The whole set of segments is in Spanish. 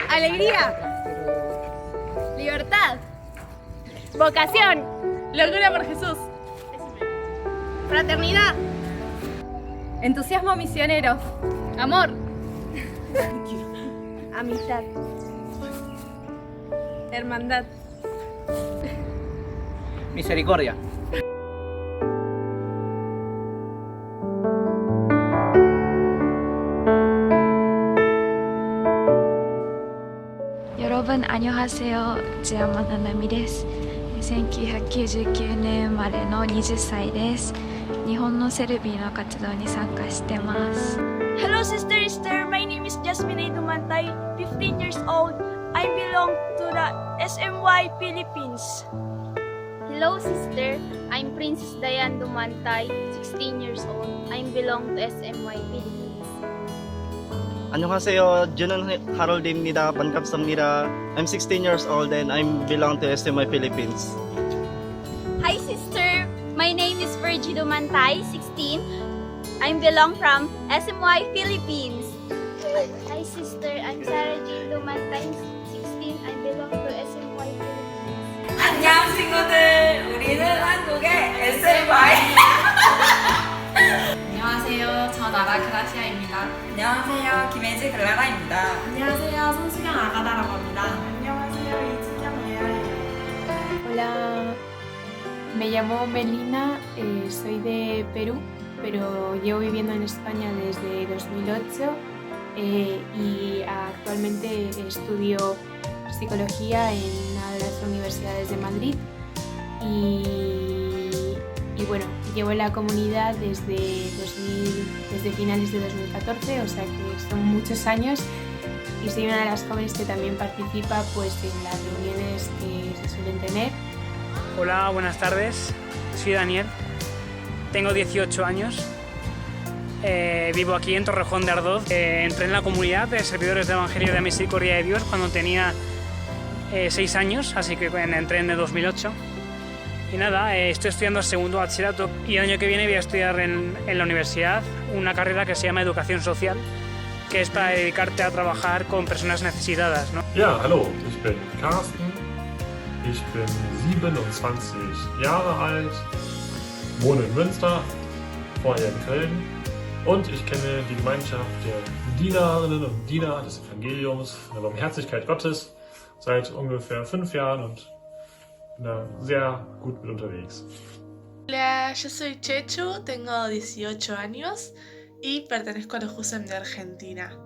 Alegría. Libertad. Vocación. Locura por Jesús. Fraternidad. Entusiasmo misionero. Amor. Amistad. Hermandad. Misericordia. 여러분 안녕하세요. 제아마 나나미です. 1999年生まれの20歳です。日本のセルビーの活動に参加してます。 Hello sister. My name is Jasmine A. Dumantay, 15 years old. I belong to the SMY Philippines. Hello sister, I'm Princess Diane Dumantay, 16 years old. I belong to SMY Philippines. 안녕하세요. 저는 하롤드입니다. 반갑습니다. I'm 16 years old and I belong to SMY Philippines. Hi sister, my name is Virgie Dumantay, 16. I belong from SMY Philippines. Hi sister, I'm Sarah Jean Dumantay, 16. I belong to SMY Philippines. 안녕 친구들. 우리는 한국의 SMY. 안녕하세요. 저 나라 그라시아입니다. 안녕하세요. 김혜지 글라라입니다. 안녕하세요. 손수경 아가다라고 합니다. 안녕하세요. 이진영 예아예요. Hola, me llamo Melina, soy de Perú, pero llevo viviendo en España desde 2008 y actualmente estudio psicología en una de las universidades de Madrid y bueno, llevo en la comunidad desde finales de 2014, o sea que son muchos años y soy una de las jóvenes que también participa pues en las reuniones que se suelen tener. Hola, buenas tardes. Soy Daniel, tengo 18 años, vivo aquí en Torrejón de Ardoz. Entré en la comunidad de servidores de Evangelio de Misericordia de Dios cuando tenía 6 años, así que entré en el 2008. Y nada, estoy estudiando el segundo bachillerato y el año que viene voy a estudiar en la universidad una carrera que se llama Educación Social, que es para dedicarte a trabajar con personas necesitadas, ¿no? Ja, hallo, ich bin Carsten, ich bin 27 Jahre alt, wohne in Münster, vorher in Köln und ich kenne die Gemeinschaft der Dienerinnen und Diener des Evangeliums, der Barmherzigkeit Gottes, seit ungefähr 5 Jahren und bin da sehr gut mit unterwegs. Hola, yo soy Chechu, tengo 18 años y pertenezco a los JUSEM de Argentina.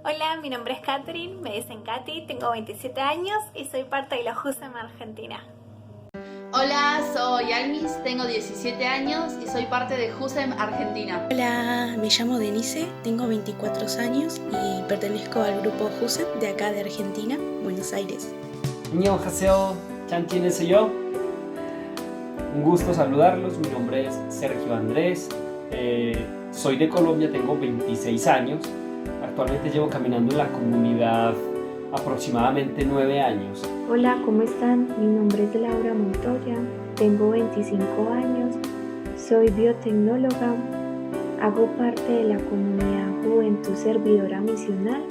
Hola, mi nombre es Catherine, me dicen Katy, tengo 27 años y soy parte de los JUSEM Argentina. Hola, soy Almis, tengo 17 años y soy parte de JUSEM Argentina. Hola, me llamo Denise, tengo 24 años y pertenezco al grupo JUSEM de acá de Argentina, Buenos Aires. 안녕하세요. Chanchines soy yo. Un gusto saludarlos. Mi nombre es Sergio Andrés. Soy de Colombia, tengo 26 años. Actualmente llevo caminando en la comunidad aproximadamente 9 años. Hola, ¿cómo están? Mi nombre es Laura Montoya, tengo 25 años, soy biotecnóloga, hago parte de la comunidad Juventud Servidora Misional.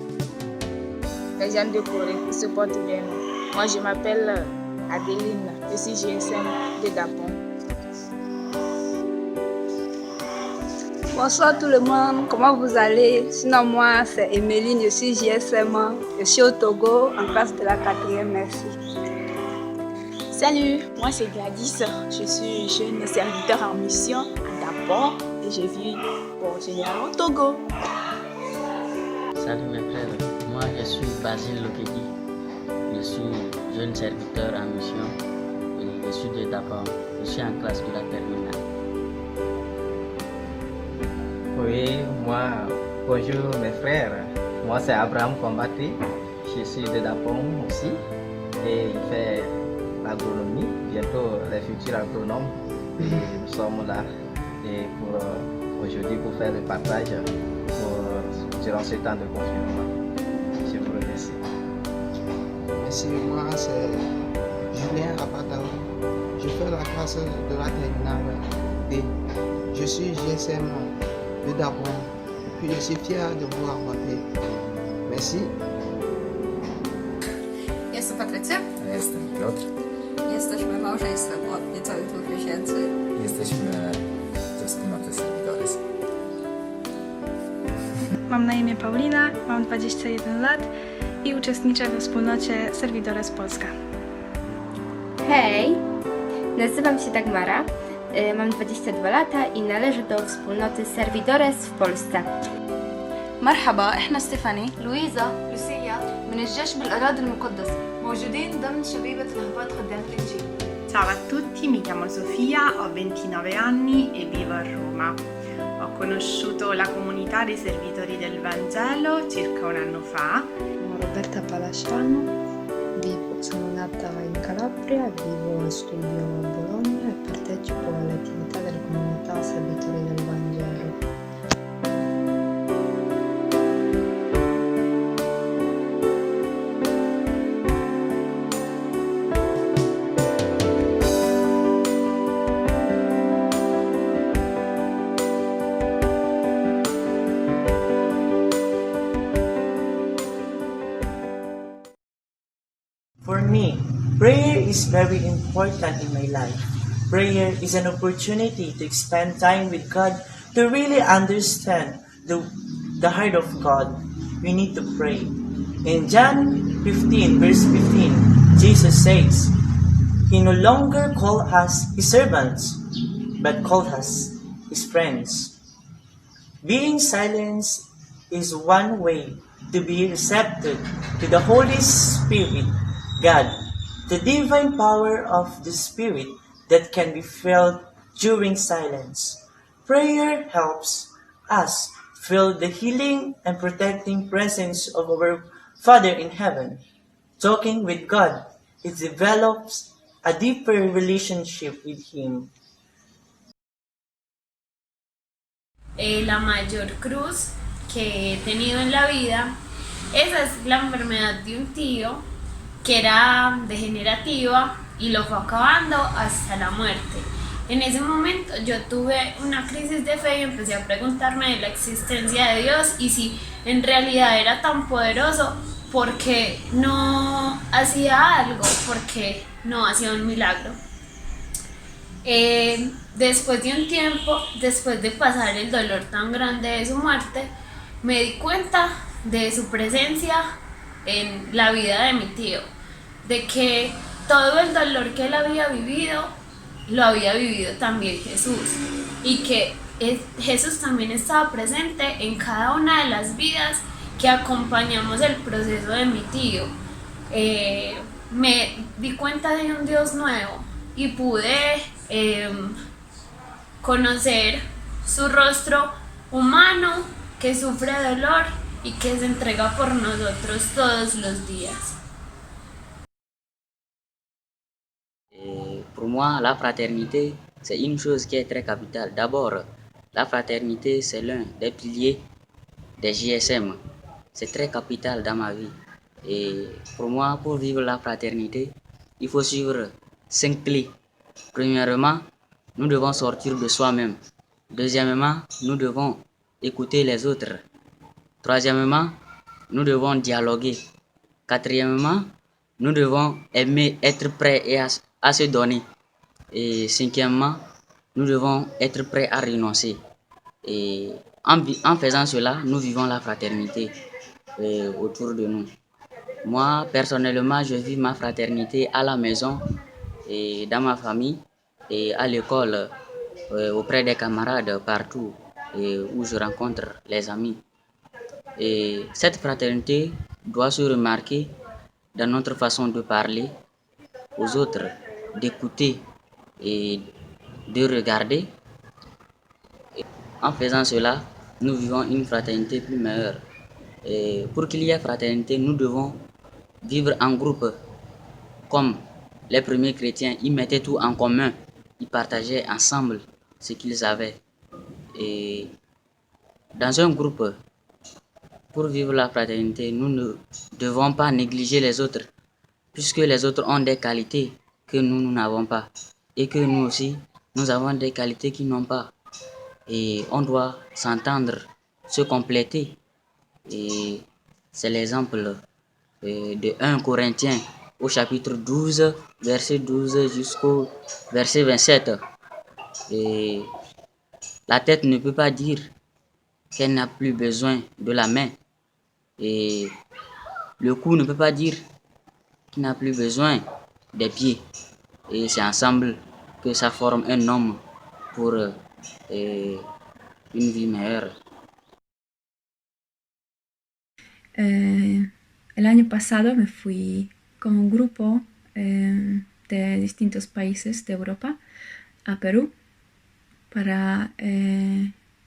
Les gens de Corée, ils se portent bien. Moi, je m'appelle Adeline, je suis GSM de Gabon. Bonsoir tout le monde, comment vous allez? Sinon moi c'est Emeline, je suis GSM, je suis au Togo en classe de la 4e, merci. Salut, moi c'est Gladys, je suis jeune serviteur en mission à Gabon et je vis au général au Togo. Salut mes frères, moi je suis Basile Lokedi, je suis jeune serviteur en mission et je suis de Gabon, je suis en classe de la terminale. Oui, moi, bonjour mes frères. Moi c'est Abraham Combatté. Je suis de Dapong aussi et il fait l'agronomie, bientôt les futurs agronomes. Et nous sommes là et pour aujourd'hui pour faire le partage durant ce temps de confinement. Je vous remercie. Merci, moi c'est Julien Apatao. Je fais la classe de la terminale B. Je suis GSM de Dabon, puis je suis fier de vous rencontrer. Merci. Jestem Patrycja. A jestem Piotr. Jesteśmy małżeństwem od niecałych 2 miesięcy. Jesteśmy ze wspólnoty Servidores. Mam na imię Paulina, mam 21 lat i uczestniczę we wspólnocie Servidores Polska. Hej, nazywam się Dagmara, mam 22 lata i należę do wspólnoty Servidores w Polsce. مرحبا، احنا ستيفاني، لويزا، لوسيا من الجيش بالأراضي المقدسة، موجودين ضمن شبيبة رهبات خدام الإنجيل. Ciao a tutti, mi chiamo Sofia, ho 29 anni e vivo a Roma. Ho conosciuto la comunità dei servitori del Vangelo circa un anno fa. Sono Roberta Palasciano, sono nata in Calabria, vivo e studio a Bologna e partecipo alle attività della comunità Servitori del Vangelo. For me, prayer is very important in my life. Prayer is an opportunity to spend time with God, to really understand the heart of God. We need to pray. In John 15, verse 15, Jesus says, He no longer called us His servants, but called us His friends. Being silent is one way to be receptive to the Holy Spirit, God, the divine power of the Spirit that can be felt during silence. Prayer helps us feel the healing and protecting presence of our Father in heaven. Talking with God, it develops a deeper relationship with Him. La mayor cruz que he tenido en la vida, esa es la enfermedad de un tío que era degenerativa y lo fue acabando hasta la muerte. En ese momento yo tuve una crisis de fe y empecé a preguntarme de la existencia de Dios y si en realidad era tan poderoso, ¿por qué no hacía algo? ¿Por qué no hacía un milagro? Después de un tiempo, después de pasar el dolor tan grande de su muerte, me di cuenta de su presencia en la vida de mi tío, de que todo el dolor que él había vivido, lo había vivido también Jesús, y que Jesús también estaba presente en cada una de las vidas que acompañamos el proceso de mi tío. Me di cuenta de un Dios nuevo y pude conocer su rostro humano que sufre dolor y que se entrega por nosotros todos los días. Pour moi, la fraternité, c'est une chose qui est très capitale. D'abord, la fraternité, c'est l'un des piliers des JSM. C'est très capital dans ma vie. Et pour moi, pour vivre la fraternité, il faut suivre 5 clés. Premièrement, nous devons sortir de soi-même. Deuxièmement, nous devons écouter les autres. Troisièmement, nous devons dialoguer. Quatrièmement, nous devons aimer, être prêts et à se donner. Et cinquièmement, nous devons être prêts à renoncer. Et en faisant cela, nous vivons la fraternité autour de nous. Moi, personnellement, je vis ma fraternité à la maison, et dans ma famille, et à l'école, auprès des camarades, partout où je rencontre les amis. Et cette fraternité doit se remarquer dans notre façon de parler aux autres, d'écouter et de regarder. Et en faisant cela, nous vivons une fraternité plus meilleure. Et pour qu'il y ait fraternité, nous devons vivre en groupe. Comme les premiers chrétiens, ils mettaient tout en commun. Ils partageaient ensemble ce qu'ils avaient. Et dans un groupe, pour vivre la fraternité, nous ne devons pas négliger les autres, puisque les autres ont des qualités que nous n'avons pas. Et que nous aussi, nous avons des qualités qu'ils n'ont pas. Et on doit s'entendre, se compléter. Et c'est l'exemple de 1 Corinthiens au chapitre 12, verset 12 jusqu'au verset 27. Et la tête ne peut pas dire qu'elle n'a plus besoin de la main. Et le cou ne peut pas dire qu'il n'a plus besoin des pieds. Et c'est ensemble que ça forme un homme pour une vie meilleure. El año pasado me fui con un grupo de distintos países de Europa a Perú para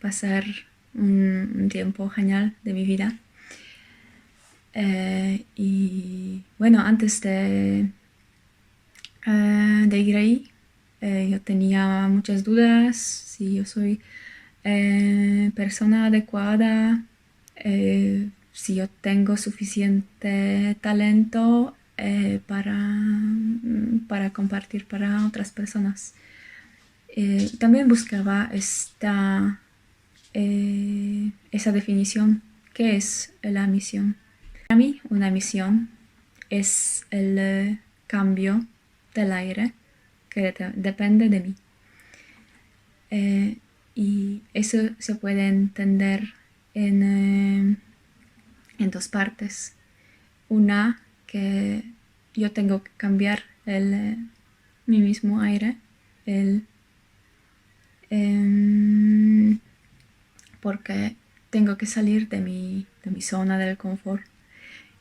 pasar un tiempo genial de mi vida. Y bueno, antes de ir ahí, yo tenía muchas dudas si yo soy persona adecuada, si yo tengo suficiente talento para compartir para otras personas. También buscaba esa definición. ¿Qué es la misión? Para mí, una misión es el cambio del aire que depende de mí. Y eso se puede entender en dos partes. Una, que yo tengo que cambiar mi mismo aire, porque tengo que salir de mi zona del confort.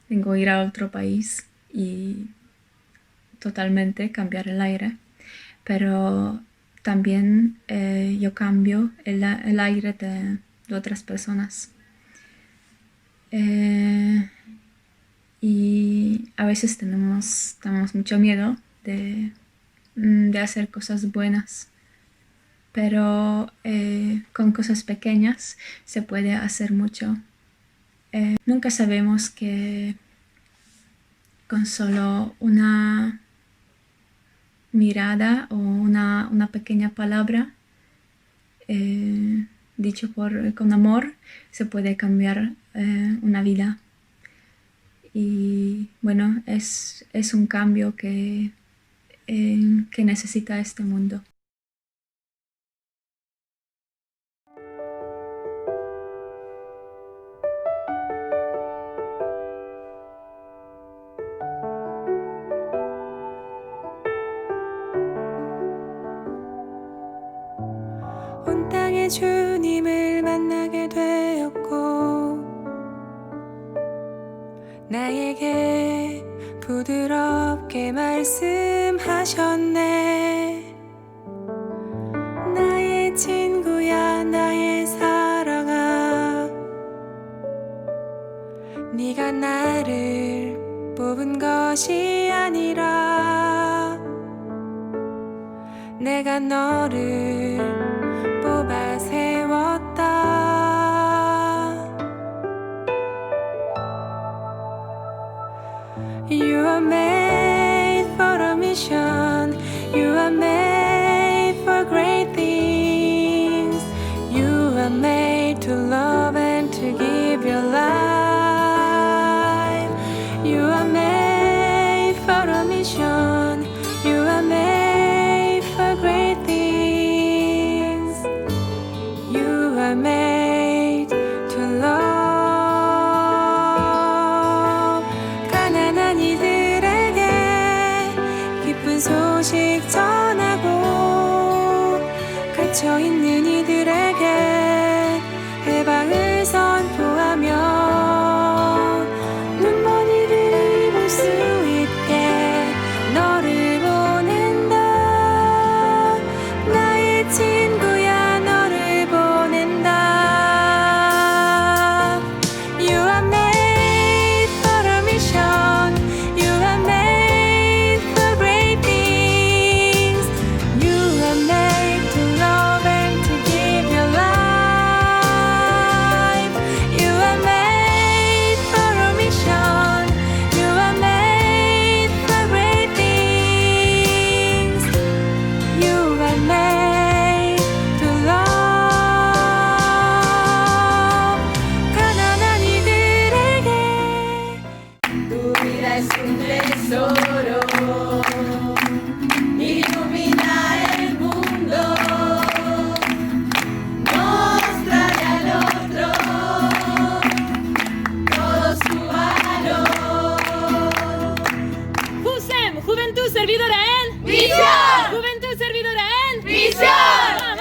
Tengo que ir a otro país y totalmente cambiar el aire. Pero también yo cambio el aire de otras personas. Y a veces tenemos mucho miedo de hacer cosas buenas. Pero con cosas pequeñas se puede hacer mucho. Nunca sabemos que con solo una mirada o una pequeña palabra dicho con amor se puede cambiar una vida. Y bueno, es un cambio que necesita este mundo. 온 땅의 주님을 만나게 되었고 나에게 부드럽게 말씀하셨네. 나의 친구야 나의 사랑아 네가 나를 뽑은 것이 아니라 내가 너를 뽑아 세웠다. You are made for a mission. You are made for great things. You are made to love and to give your life. You are made for a mission. You are made for great things. You are made to love. 가난한 이들의 Juventud servidora en Visión. Juventud servidora en Visión.